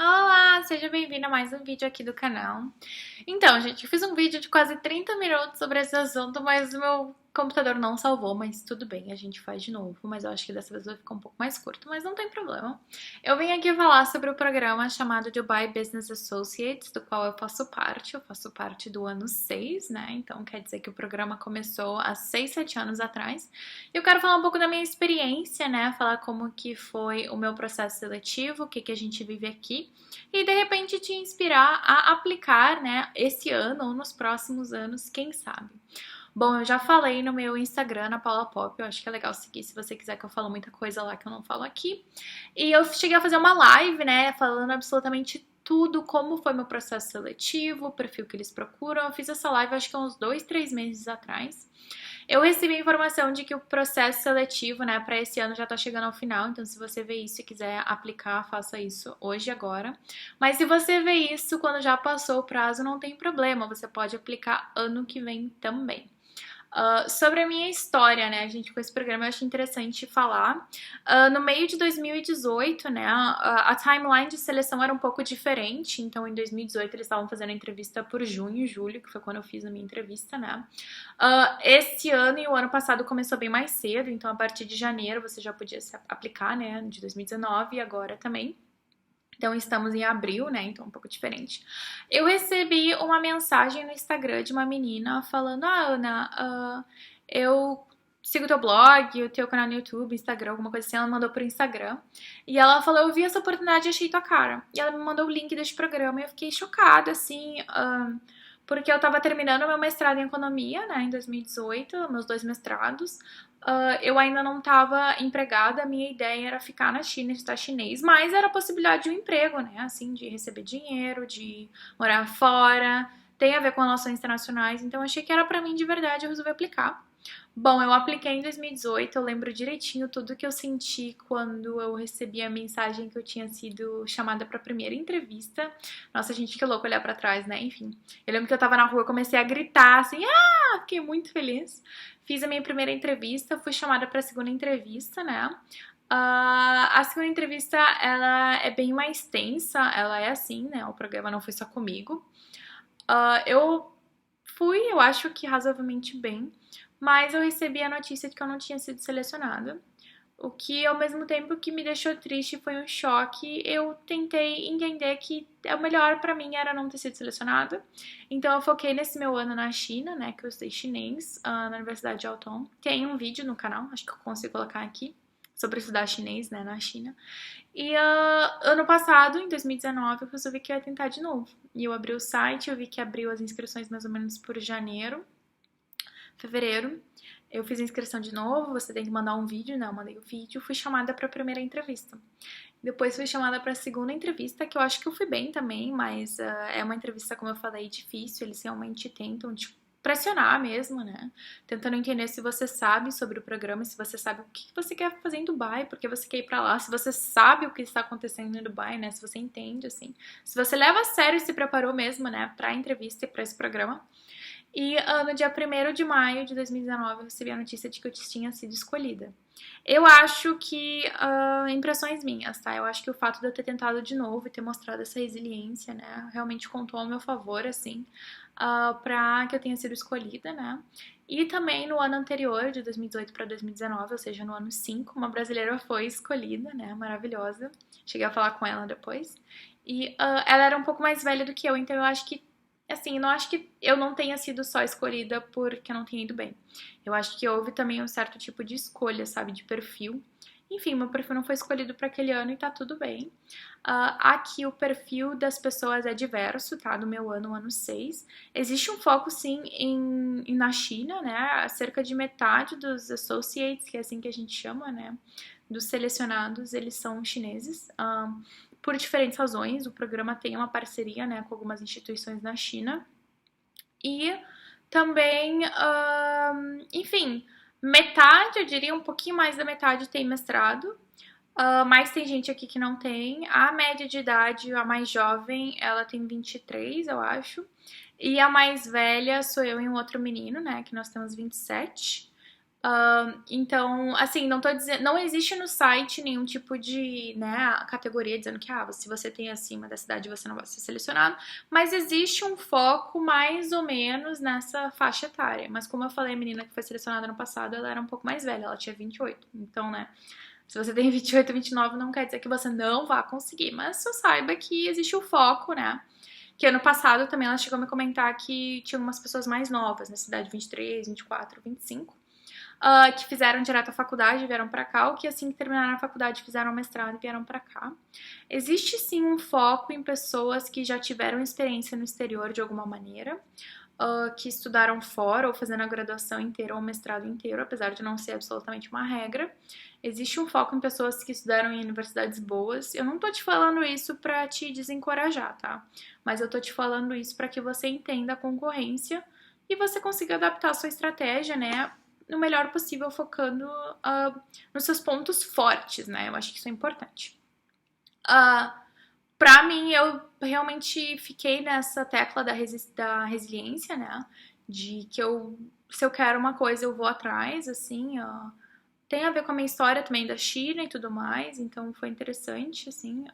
Olá, seja bem-vindo a mais um vídeo aqui do canal. Então, gente, eu fiz um vídeo de quase 30 minutos sobre esse assunto, mas o meu computador não salvou, mas tudo bem, a gente faz de novo. Mas eu acho que dessa vez vai ficar um pouco mais curto, mas não tem problema. Eu vim aqui falar sobre o programa chamado Dubai Business Associates, do qual eu faço parte. Eu faço parte do ano 6, né? Então quer dizer que o programa começou há 6, 7 anos atrás. Eu quero falar um pouco da minha experiência, né? Falar como que foi o meu processo seletivo, o que a gente vive aqui e de repente te inspirar a aplicar, né, esse ano ou nos próximos anos, quem sabe. Bom, eu já falei no meu Instagram, na Paula Pop, eu acho que é legal seguir se você quiser que eu fale muita coisa lá que eu não falo aqui. E eu cheguei a fazer uma live, né, falando absolutamente tudo, como foi meu processo seletivo, o perfil que eles procuram. Eu fiz essa live acho que há uns 2, 3 meses atrás. Eu recebi a informação de que o processo seletivo, né, para esse ano já tá chegando ao final, então se você vê isso e quiser aplicar, faça isso hoje, agora. Mas se você vê isso quando já passou o prazo, não tem problema, você pode aplicar ano que vem também. Sobre a minha história, né, gente, com esse programa eu acho interessante falar. No meio de 2018, né, a timeline de seleção era um pouco diferente, então em 2018 eles estavam fazendo a entrevista por junho e julho, que foi quando eu fiz a minha entrevista, né. Esse ano e o ano passado começou bem mais cedo, então a partir de janeiro você já podia se aplicar, né, de 2019 e agora também. Então, estamos em abril, né? Então, um pouco diferente. Eu recebi uma mensagem no Instagram de uma menina falando: Ana, eu sigo teu blog, o teu canal no YouTube, Instagram, alguma coisa assim. Ela mandou por Instagram. E ela falou: eu vi essa oportunidade e achei tua cara. E ela me mandou o link desse programa e eu fiquei chocada, assim. Porque eu tava terminando meu mestrado em economia, né, em 2018, meus 2 mestrados. Eu ainda não estava empregada, a minha ideia era ficar na China, estudar chinês, mas era a possibilidade de um emprego, né, assim, de receber dinheiro, de morar fora, tem a ver com relações internacionais, então achei que era pra mim de verdade, eu resolvi aplicar. Bom, eu apliquei em 2018, eu lembro direitinho tudo que eu senti quando eu recebi a mensagem que eu tinha sido chamada para a primeira entrevista. Nossa, gente, que louco olhar para trás, né? Enfim, eu lembro que eu tava na rua, comecei a gritar assim, fiquei muito feliz. Fiz a minha primeira entrevista, fui chamada para a segunda entrevista, né? A segunda entrevista, ela é bem mais tensa, ela é assim, né? O programa não foi só comigo. Eu fui, eu acho que razoavelmente bem, mas eu recebi a notícia de que eu não tinha sido selecionada. O que, ao mesmo tempo que me deixou triste, foi um choque. Eu tentei entender que o melhor pra mim era não ter sido selecionada. Então eu foquei nesse meu ano na China, né, que eu estudei chinês na Universidade de Altona. Tem um vídeo no canal, acho que eu consigo colocar aqui, sobre estudar chinês, né, na China. E ano passado, em 2019, eu resolvi que eu ia tentar de novo. E eu abri o site, eu vi que abriu as inscrições mais ou menos por janeiro, fevereiro. Eu fiz a inscrição de novo, você tem que mandar um vídeo, né? Eu mandei o vídeo, fui chamada para a primeira entrevista. Depois fui chamada para a segunda entrevista, que eu acho que eu fui bem também, mas é uma entrevista, como eu falei, difícil, eles realmente tentam te pressionar mesmo, né? Tentando entender se você sabe sobre o programa, se você sabe o que você quer fazer em Dubai, porque você quer ir pra lá, se você sabe o que está acontecendo em Dubai, né? Se você entende, assim. Se você leva a sério e se preparou mesmo, né, pra entrevista e pra esse programa. E no dia 1º de maio de 2019 eu recebi a notícia de que eu tinha sido escolhida. Eu acho que, impressões minhas, tá? Eu acho que o fato de eu ter tentado de novo e ter mostrado essa resiliência, né, realmente contou ao meu favor, assim, pra que eu tenha sido escolhida, né? E também no ano anterior, de 2018 para 2019, ou seja, no ano 5, uma brasileira foi escolhida, né, maravilhosa. Cheguei a falar com ela depois. E ela era um pouco mais velha do que eu, então eu acho que assim, não acho que eu não tenha sido só escolhida porque eu não tenha ido bem. Eu acho que houve também um certo tipo de escolha, sabe, de perfil. Enfim, meu perfil não foi escolhido para aquele ano e tá tudo bem. Aqui o perfil das pessoas é diverso, tá? Do meu ano, o ano 6. Existe um foco, sim, na China, né? Cerca de metade dos associates, que é assim que a gente chama, né? Dos selecionados, eles são chineses. Por diferentes razões, o programa tem uma parceria, né, com algumas instituições na China. E também, enfim, metade, eu diria um pouquinho mais da metade tem mestrado, mas tem gente aqui que não tem. A média de idade, a mais jovem, ela tem 23, eu acho. E a mais velha sou eu e um outro menino, né, que nós temos 27. Então, assim, não tô dizendo, não existe no site nenhum tipo de, né, categoria dizendo que, se você tem acima da cidade você não vai ser selecionado, mas existe um foco mais ou menos nessa faixa etária. Mas como eu falei, a menina que foi selecionada no passado, ela era um pouco mais velha, ela tinha 28. Então, né, se você tem 28, 29, não quer dizer que você não vá conseguir, mas só saiba que existe o foco, né? Que ano passado também ela chegou a me comentar que tinha umas pessoas mais novas, na cidade 23, 24, 25, que fizeram direto à faculdade e vieram pra cá, ou que assim que terminaram a faculdade fizeram o mestrado e vieram pra cá. Existe sim um foco em pessoas que já tiveram experiência no exterior de alguma maneira, que estudaram fora ou fazendo a graduação inteira ou o mestrado inteiro, apesar de não ser absolutamente uma regra. Existe um foco em pessoas que estudaram em universidades boas. Eu não tô te falando isso pra te desencorajar, tá? Mas eu tô te falando isso pra que você entenda a concorrência e você consiga adaptar a sua estratégia, né? No melhor possível, focando nos seus pontos fortes, né? Eu acho que isso é importante. Pra mim, eu realmente fiquei nessa tecla da resiliência, né? De que se eu quero uma coisa, eu vou atrás, assim, tem a ver com a minha história também da China e tudo mais, então foi interessante, assim.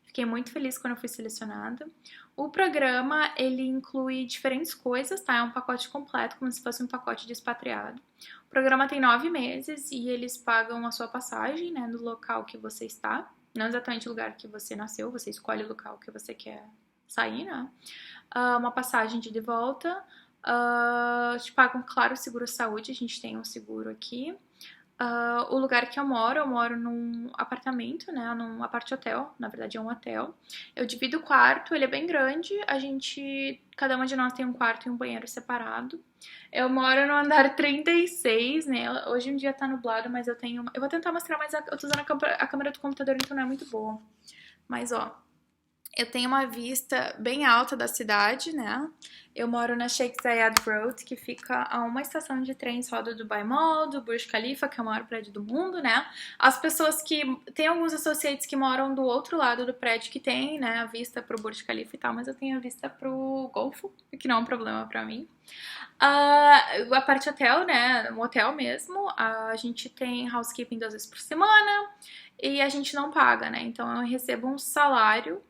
Fiquei muito feliz quando eu fui selecionada. O programa, ele inclui diferentes coisas, tá? É um pacote completo, como se fosse um pacote de expatriado. O programa tem 9 meses e eles pagam a sua passagem, né, no local que você está. Não exatamente o lugar que você nasceu, você escolhe o local que você quer sair, né? Uma passagem de volta. Te pagam, claro, seguro-saúde, a gente tem um seguro aqui. O lugar que eu moro num apartamento, né? Num apart-hotel, na verdade é um hotel. Eu divido o quarto, ele é bem grande, cada uma de nós tem um quarto e um banheiro separado. Eu moro no andar 36, né? Hoje em dia tá nublado, mas eu vou tentar mostrar, mas eu tô usando a câmera do computador, então não é muito boa. Mas, eu tenho uma vista bem alta da cidade, né? Eu moro na Sheikh Zayed Road, que fica a uma estação de trem só do Dubai Mall, do Burj Khalifa, que é o maior prédio do mundo, né? As pessoas que... Tem alguns associates que moram do outro lado do prédio que tem, né, a vista pro Burj Khalifa e tal, mas eu tenho a vista pro Golfo, que não é um problema pra mim. A parte hotel, né, um hotel mesmo, a gente tem housekeeping 2 vezes por semana e a gente não paga, né? Então eu recebo um salário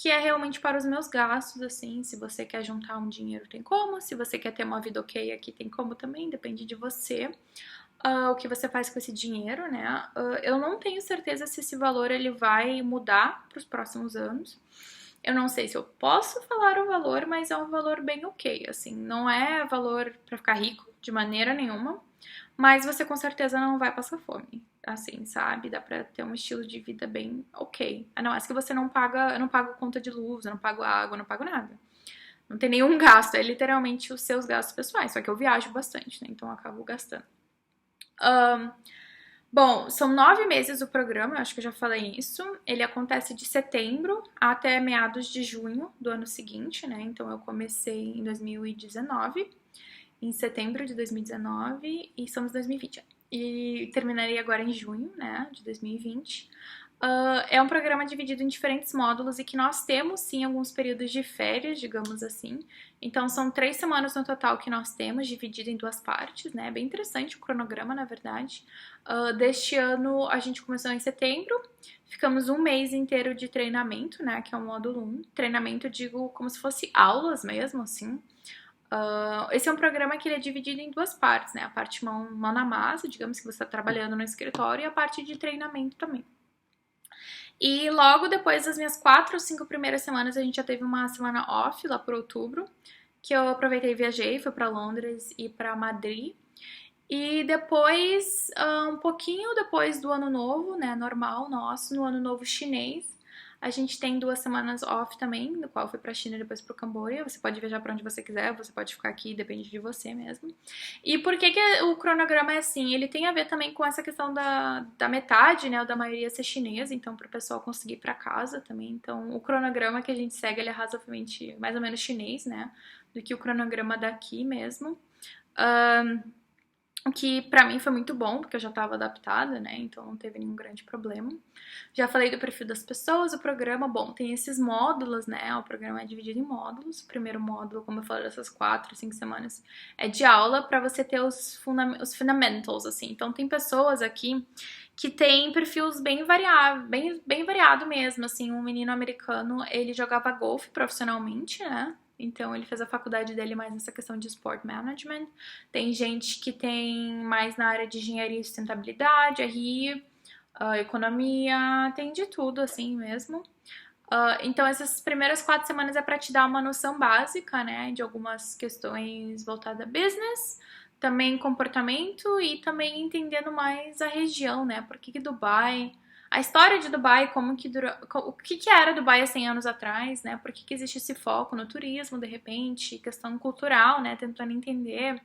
que é realmente para os meus gastos, assim, se você quer juntar um dinheiro tem como, se você quer ter uma vida ok aqui tem como também, depende de você. O que você faz com esse dinheiro, né? Eu não tenho certeza se esse valor ele vai mudar para os próximos anos. Eu não sei se eu posso falar o valor, mas é um valor bem ok, assim, não é valor para ficar rico de maneira nenhuma, mas você com certeza não vai passar fome, assim, sabe? Dá pra ter um estilo de vida bem ok. Não, é que você não paga, eu não pago conta de luz, eu não pago água, eu não pago nada. Não tem nenhum gasto, é literalmente os seus gastos pessoais, só que eu viajo bastante, né? Então eu acabo gastando. Bom, são 9 meses o programa, eu acho que eu já falei isso. Ele acontece de setembro até meados de junho do ano seguinte, né? Então eu comecei em 2019, em setembro de 2019 e estamos em 2020. E terminaria agora em junho, né, de 2020. É um programa dividido em diferentes módulos e que nós temos sim alguns períodos de férias, digamos assim. Então são 3 semanas no total que nós temos, dividido em 2 partes, né? É bem interessante o cronograma, na verdade. Deste ano a gente começou em setembro, ficamos um mês inteiro de treinamento, né? Que é o módulo 1. Treinamento, eu digo, como se fosse aulas mesmo, assim. Esse é um programa que ele é dividido em 2 partes, né? A parte mão na massa, digamos que você está trabalhando no escritório, e a parte de treinamento também. E logo depois das minhas 4 ou 5 primeiras semanas, a gente já teve uma semana off lá por outubro, que eu aproveitei e viajei, fui para Londres e para Madrid. E depois, um pouquinho depois do ano novo, né, normal nosso, no ano novo chinês, a gente tem 2 semanas off também, no qual eu fui pra China e depois pro Camboja. Você pode viajar pra onde você quiser, você pode ficar aqui, depende de você mesmo. E por que o cronograma é assim? Ele tem a ver também com essa questão da metade, né, ou da maioria ser chinesa, então pro pessoal conseguir ir pra casa também. Então o cronograma que a gente segue, ele é razoavelmente mais ou menos chinês, né, do que o cronograma daqui mesmo. O que pra mim foi muito bom, porque eu já tava adaptada, né? Então não teve nenhum grande problema. Já falei do perfil das pessoas, o programa, bom, tem esses módulos, né? O programa é dividido em módulos. O primeiro módulo, como eu falei, dessas 4, 5 semanas, é de aula pra você ter os fundamentals, assim. Então tem pessoas aqui que tem perfis bem variável, bem variado mesmo, assim. Um menino americano, ele jogava golfe profissionalmente, né? Então ele fez a faculdade dele mais nessa questão de sport management. Tem gente que tem mais na área de engenharia e sustentabilidade, RI, economia, tem de tudo assim mesmo. Então essas primeiras 4 semanas é para te dar uma noção básica, né, de algumas questões voltadas a business, também comportamento e também entendendo mais a região, né, por que Dubai, a história de Dubai, o que era Dubai há 100 anos atrás, né, por que existe esse foco no turismo, de repente, questão cultural, né, tentando entender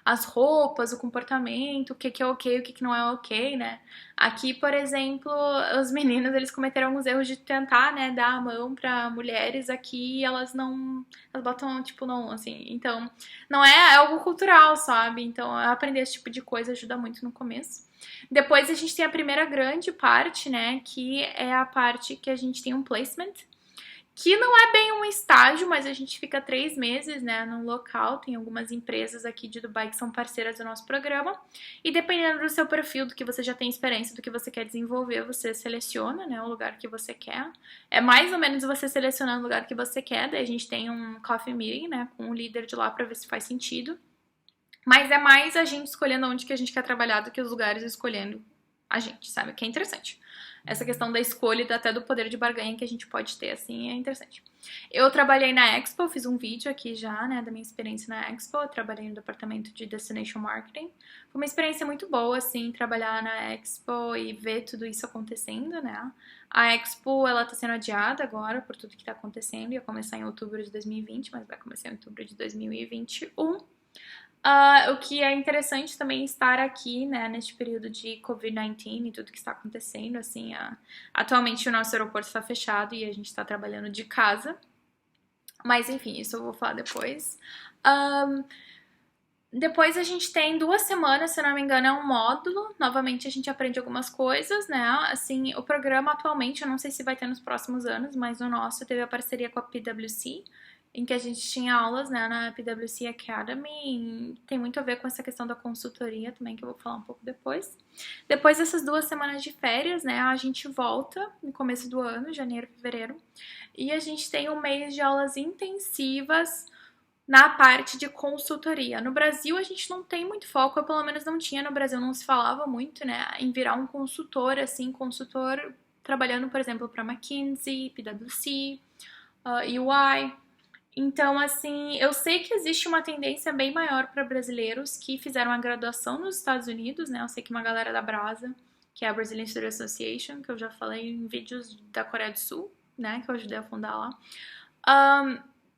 as roupas, o comportamento, o que é ok, o que não é ok, né. Aqui, por exemplo, os meninos, eles cometeram alguns erros de tentar, né, dar a mão para mulheres aqui, elas não, elas botam tipo não, assim. Então, não é algo cultural, sabe? Então, aprender esse tipo de coisa ajuda muito no começo. Depois a gente tem a primeira grande parte, né, que é a parte que a gente tem um placement, que não é bem um estágio, mas a gente fica 3 meses, né, no local. Tem algumas empresas aqui de Dubai que são parceiras do nosso programa. E dependendo do seu perfil, do que você já tem experiência, do que você quer desenvolver, você seleciona, né, o lugar que você quer. É mais ou menos você selecionando o lugar que você quer. Daí a gente tem um coffee meeting, né, com o líder de lá para ver se faz sentido. Mas é mais a gente escolhendo onde que a gente quer trabalhar do que os lugares escolhendo a gente, sabe? Que é interessante. Essa questão da escolha e até do poder de barganha que a gente pode ter, assim, é interessante. Eu trabalhei na Expo, fiz um vídeo aqui já, né, da minha experiência na Expo. Eu trabalhei no departamento de Destination Marketing. Foi uma experiência muito boa, assim, trabalhar na Expo e ver tudo isso acontecendo, né. A Expo, ela tá sendo adiada agora por tudo que tá acontecendo. Ia começar em outubro de 2020, mas vai começar em outubro de 2021. O que é interessante também estar aqui, né, neste período de Covid-19 e tudo que está acontecendo, assim, atualmente o nosso aeroporto está fechado e a gente está trabalhando de casa, mas enfim, isso eu vou falar depois. Depois a gente tem 2 semanas, se não me engano, é um módulo. Novamente a gente aprende algumas coisas, né? Assim, o programa atualmente, eu não sei se vai ter nos próximos anos, mas o nosso teve a parceria com a PwC, em que a gente tinha aulas, né, na PwC Academy. Tem muito a ver com essa questão da consultoria também, que eu vou falar um pouco depois. Depois dessas 2 semanas de férias, né, a gente volta no começo do ano, janeiro, fevereiro, e a gente tem um mês de aulas intensivas na parte de consultoria. No Brasil a gente não tem muito foco, ou pelo menos não tinha no Brasil, não se falava muito, né, em virar um consultor, assim, consultor trabalhando, por exemplo, para McKinsey, PwC, UI. Então, assim, eu sei que existe uma tendência bem maior para brasileiros que fizeram a graduação nos Estados Unidos, né? Eu sei que uma galera da Brasa, que é a Brazilian Study Association, que eu já falei em vídeos da Coreia do Sul, né? Que eu ajudei a fundar lá.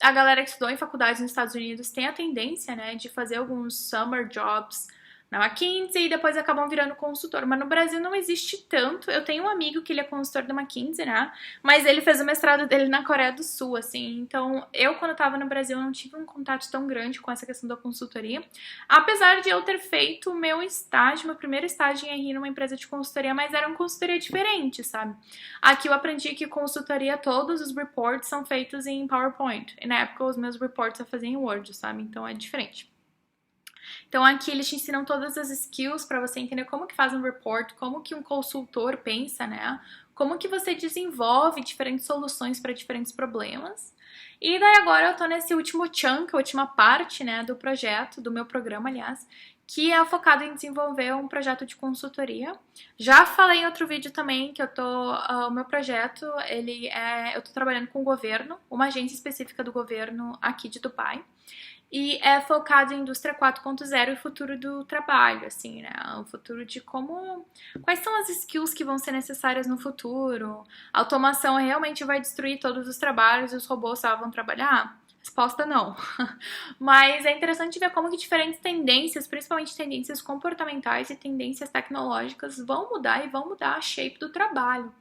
A galera que estudou em faculdades nos Estados Unidos tem a tendência, né, de fazer alguns summer jobs na McKinsey e depois acabam virando consultor. Mas no Brasil não existe tanto. Eu tenho um amigo que ele é consultor da McKinsey, né? Mas ele fez o mestrado dele na Coreia do Sul, assim. Então, eu, quando eu tava no Brasil, não tive um contato tão grande com essa questão da consultoria. Apesar de eu ter feito o meu estágio, meu primeiro estágio em RI numa empresa de consultoria, mas era uma consultoria diferente, sabe? Aqui eu aprendi que consultoria, todos os reports são feitos em PowerPoint. E na época, os meus reports eu fazia em Word, sabe? Então, é diferente. Então aqui eles te ensinam todas as skills para você entender como que faz um report, como que um consultor pensa, né? Como que você desenvolve diferentes soluções para diferentes problemas. E daí agora eu tô nesse último chunk, a última parte, né, do projeto, do meu programa, aliás, que é focado em desenvolver um projeto de consultoria. Já falei em outro vídeo também que o meu projeto, eu tô trabalhando com o governo, uma agência específica do governo aqui de Dubai. E é focado em indústria 4.0 e o futuro do trabalho, assim, né? O futuro de quais são as skills que vão ser necessárias no futuro? A automação realmente vai destruir todos os trabalhos e os robôs só vão trabalhar? Resposta não. Mas é interessante ver como que diferentes tendências, principalmente tendências comportamentais e tendências tecnológicas, vão mudar e vão mudar a shape do trabalho,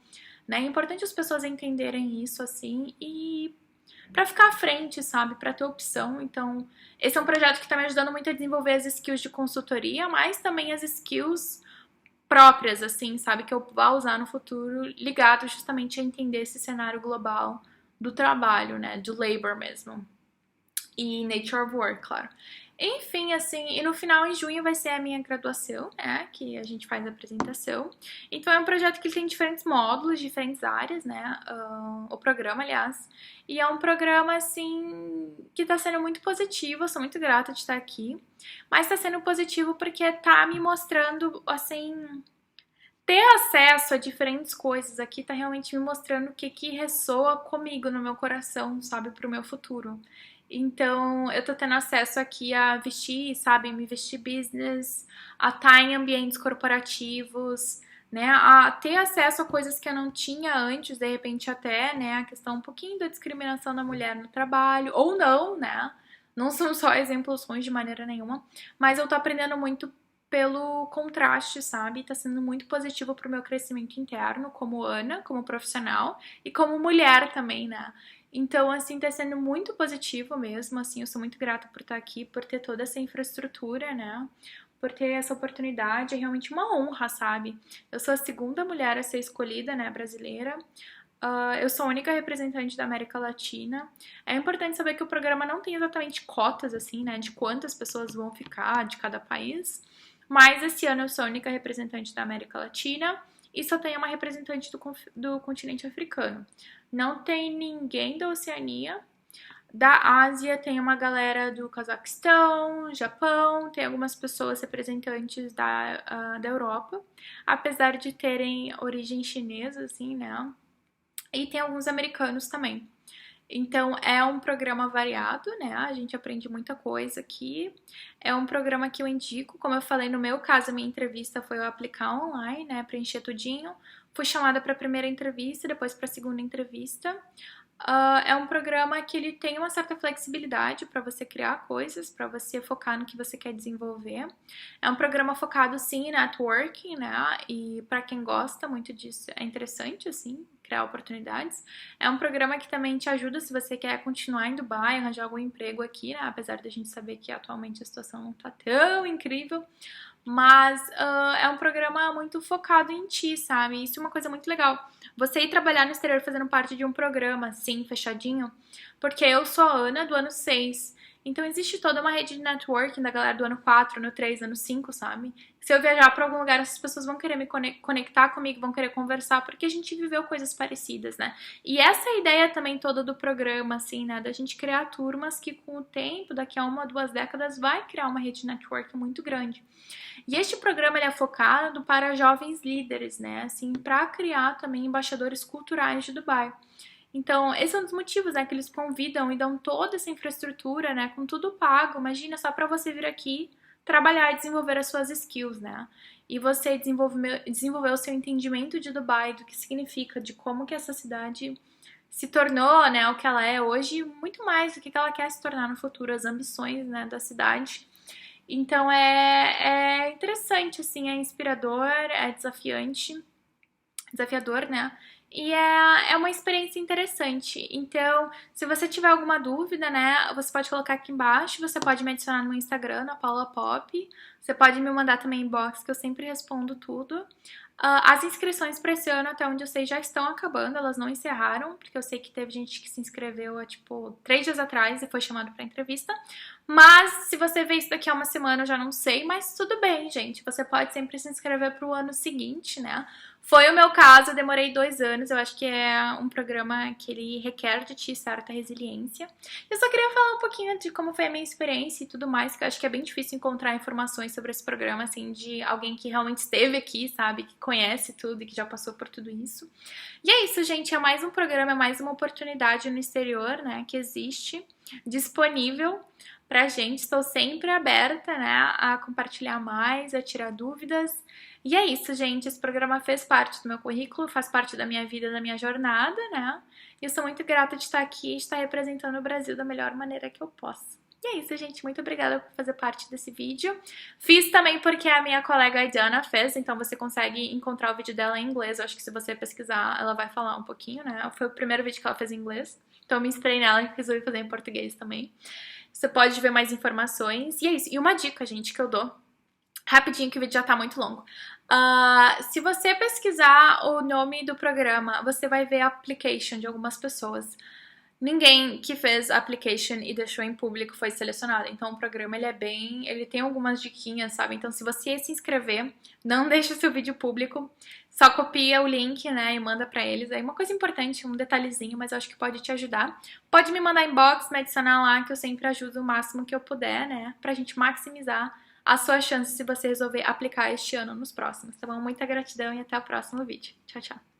né? É importante as pessoas entenderem isso, assim, e para ficar à frente, sabe? Para ter opção. Então, esse é um projeto que tá me ajudando muito a desenvolver as skills de consultoria, mas também as skills próprias, assim, sabe? Que eu vou usar no futuro, ligado justamente a entender esse cenário global do trabalho, né? Do labor mesmo. E nature of work, claro. Enfim, assim, e no final, em junho, vai ser a minha graduação, né? Que a gente faz a apresentação. Então, é um projeto que tem diferentes módulos, diferentes áreas, né? O programa, aliás. E é um programa, assim, que tá sendo muito positivo. Eu sou muito grata de estar aqui. Mas tá sendo positivo porque tá me mostrando, assim, ter acesso a diferentes coisas aqui tá realmente me mostrando o que que ressoa comigo no meu coração, sabe, pro meu futuro. Então, eu tô tendo acesso aqui a vestir, sabe, me vestir business, a estar em ambientes corporativos, né, a ter acesso a coisas que eu não tinha antes, de repente até, né, a questão um pouquinho da discriminação da mulher no trabalho, ou não, né, não são só exemplos ruins de maneira nenhuma, mas eu tô aprendendo muito pelo contraste, sabe? Tá sendo muito positivo pro meu crescimento interno, como Ana, como profissional e como mulher também, né? Então, assim, tá sendo muito positivo mesmo, assim, eu sou muito grata por estar aqui, por ter toda essa infraestrutura, né? Por ter essa oportunidade, é realmente uma honra, sabe? Eu sou a segunda mulher a ser escolhida, né, brasileira. Eu sou a única representante da América Latina. É importante saber que o programa não tem exatamente cotas, assim, né, de quantas pessoas vão ficar de cada país. Mas esse ano eu sou a única representante da América Latina e só tem uma representante do continente africano. Não tem ninguém da Oceania. Da Ásia tem uma galera do Cazaquistão, Japão, tem algumas pessoas representantes da Europa, apesar de terem origem chinesa, assim, né? E tem alguns americanos também. Então, é um programa variado, né? A gente aprende muita coisa aqui. É um programa que eu indico, como eu falei, no meu caso, a minha entrevista foi eu aplicar online, né? Preencher tudinho. Fui chamada para a primeira entrevista, depois para a segunda entrevista. É um programa que ele tem uma certa flexibilidade para você criar coisas, para você focar no que você quer desenvolver. É um programa focado sim em networking, né? E para quem gosta muito disso, é interessante assim, criar oportunidades. É um programa que também te ajuda se você quer continuar em Dubai, arranjar algum emprego aqui, né? Apesar da gente saber que atualmente a situação não tá tão incrível. Mas é um programa muito focado em ti, sabe? Isso é uma coisa muito legal. Você ir trabalhar no exterior fazendo parte de um programa, assim, fechadinho. Porque eu sou a Ana do ano 6. Então existe toda uma rede de networking da galera do ano 4, ano 3, ano 5, sabe? Se eu viajar para algum lugar, essas pessoas vão querer me conectar comigo, vão querer conversar, porque a gente viveu coisas parecidas, né? E essa é a ideia também toda do programa, assim, né? Da gente criar turmas que com o tempo, daqui a 1 ou 2 décadas, vai criar uma rede de networking muito grande. E este programa ele é focado para jovens líderes, né? Assim, para criar também embaixadores culturais de Dubai. Então, esse é um dos motivos, né, que eles convidam e dão toda essa infraestrutura, né, com tudo pago. Imagina só para você vir aqui trabalhar e desenvolver as suas skills, né? E você desenvolver o seu entendimento de Dubai, do que significa, de como que essa cidade se tornou, né, o que ela é hoje, muito mais do que ela quer se tornar no futuro, as ambições, né, da cidade. Então é interessante, assim, é inspirador, é desafiador, né? E é uma experiência interessante. Então, se você tiver alguma dúvida, né, você pode colocar aqui embaixo, você pode me adicionar no meu Instagram, na Paula Pop. Você pode me mandar também inbox, que eu sempre respondo tudo. As inscrições para esse ano, até onde eu sei, já estão acabando, elas não encerraram, porque eu sei que teve gente que se inscreveu há, tipo, 3 dias atrás e foi chamado para entrevista. Mas, se você vê isso daqui a uma semana, eu já não sei, mas tudo bem, gente. Você pode sempre se inscrever para o ano seguinte, né? Foi o meu caso, eu demorei 2 anos, eu acho que é um programa que ele requer de ti certa resiliência. Eu só queria falar um pouquinho de como foi a minha experiência e tudo mais, que eu acho que é bem difícil encontrar informações sobre esse programa, assim, de alguém que realmente esteve aqui, sabe, que conhece tudo e que já passou por tudo isso. E é isso, gente, é mais um programa, é mais uma oportunidade no exterior, né, que existe, disponível pra gente. Estou sempre aberta, né, a compartilhar mais, a tirar dúvidas. E é isso, gente. Esse programa fez parte do meu currículo, faz parte da minha vida, da minha jornada, né? E eu sou muito grata de estar aqui e estar representando o Brasil da melhor maneira que eu posso. E é isso, gente. Muito obrigada por fazer parte desse vídeo. Fiz também porque a minha colega Aidana fez, então você consegue encontrar o vídeo dela em inglês. Eu acho que se você pesquisar, ela vai falar um pouquinho, né? Foi o primeiro vídeo que ela fez em inglês. Então eu me inspirei nela e resolvi fazer em português também. Você pode ver mais informações. E é isso. E uma dica, gente, que eu dou. Rapidinho, que o vídeo já tá muito longo. Se você pesquisar o nome do programa, você vai ver a application de algumas pessoas. Ninguém que fez a application e deixou em público foi selecionado. Então o programa ele tem algumas diquinhas, sabe? Então se você se inscrever, não deixe o seu vídeo público, só copia o link, né, e manda pra eles. Aí uma coisa importante, um detalhezinho, mas eu acho que pode te ajudar. Pode me mandar inbox, me adicionar lá, que eu sempre ajudo o máximo que eu puder, né, pra gente maximizar a sua chance se você resolver aplicar este ano nos próximos, tá bom? Muita gratidão e até o próximo vídeo. Tchau, tchau.